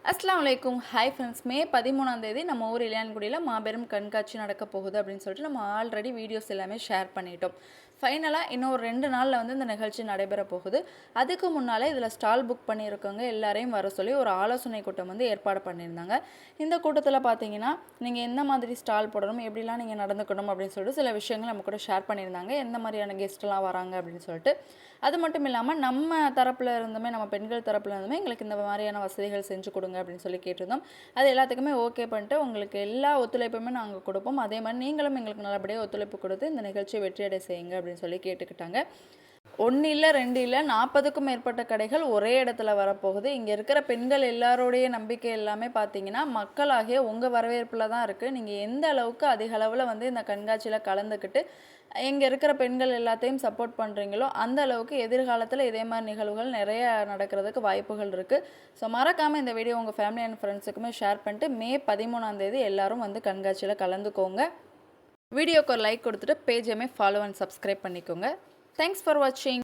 அஸ்ஸலாமு அலைக்கும். Hi friends. மே 13ஆம் தேதி நம்ம ஊர் இளையான்குடியில் மாபெரும் கண்காட்சி நடக்க போகுது அப்படின்னு சொல்லிட்டு நம்ம ஆல்ரெடி வீடியோஸ் எல்லாமே ஷேர் பண்ணிட்டோம். ஃபைனலாக இன்னும் ஒரு 2 நாளில் வந்து இந்த நிகழ்ச்சி நடைபெற போகுது. அதுக்கு முன்னாலே இதில் ஸ்டால் புக் பண்ணியிருக்கவங்க எல்லாரையும் வர சொல்லி ஒரு ஆலோசனை கூட்டம் வந்து ஏற்பாடு பண்ணியிருந்தாங்க. இந்த கூட்டத்தில் பார்த்தீங்கன்னா நீங்கள் எந்த மாதிரி ஸ்டால் போடணும், எப்படிலாம் நீங்கள் நடந்துக்கணும் அப்படின்னு சொல்லிட்டு சில விஷயங்கள் நம்ம கூட ஷேர் பண்ணியிருந்தாங்க. எந்த மாதிரியான கெஸ்ட்லாம் வராங்க அப்படின்னு சொல்லிட்டு. அது மட்டும் இல்லாமல் நம்ம தரப்பில் இருந்துமே, நம்ம பெண்கள் தரப்பில் இருந்துமே எங்களுக்கு இந்த மாதிரியான வசதிகள் செஞ்சு கொடுங்க அப்படின்னு சொல்லி கேட்டிருந்தோம். அது எல்லாத்துக்குமே ஓகே பண்ணிட்டு உங்களுக்கு எல்லா ஒத்துழைப்புமே நாங்கள் கொடுப்போம். அதே மாதிரி நீங்களும் எங்களுக்கு நல்லபடியாக ஒத்துழைப்பு கொடுத்து இந்த நிகழ்ச்சியை வெற்றியடை செய்யுங்க அப்படின்னு சொல்லி கேட்டுக்கிட்டாங்க. 1 இல்லை 2 இல்லை 40க்கும் மேற்பட்ட கடைகள் ஒரே இடத்துல வரப்போகுது. இங்கே இருக்கிற பெண்கள் எல்லாரோடைய நம்பிக்கை எல்லாமே பார்த்தீங்கன்னா மக்களாகிய உங்கள் வரவேற்பில் தான் இருக்குது. நீங்கள் எந்த அளவுக்கு அதிக அளவில் வந்து இந்த கண்காட்சியில் கலந்துக்கிட்டு இங்கே இருக்கிற பெண்கள் எல்லாத்தையும் சப்போர்ட் பண்ணுறீங்களோ அந்த அளவுக்கு எதிர்காலத்தில் இதே மாதிரி நிகழ்வுகள் நிறைய நடக்கிறதுக்கு வாய்ப்புகள் இருக்குது. ஸோ மறக்காமல் இந்த வீடியோ உங்கள் ஃபேமிலி அண்ட் ஃப்ரெண்ட்ஸுக்குமே ஷேர் பண்ணிட்டு மே 13ஆம் தேதி எல்லாரும் வந்து கண்காட்சியில் கலந்துக்கோங்க. வீடியோக்கு ஒரு லைக் கொடுத்துட்டு பேஜையுமே ஃபாலோ அண்ட் சப்ஸ்கிரைப் பண்ணிக்கோங்க. தேங்க்ஸ் ஃபார் வாட்சிங்.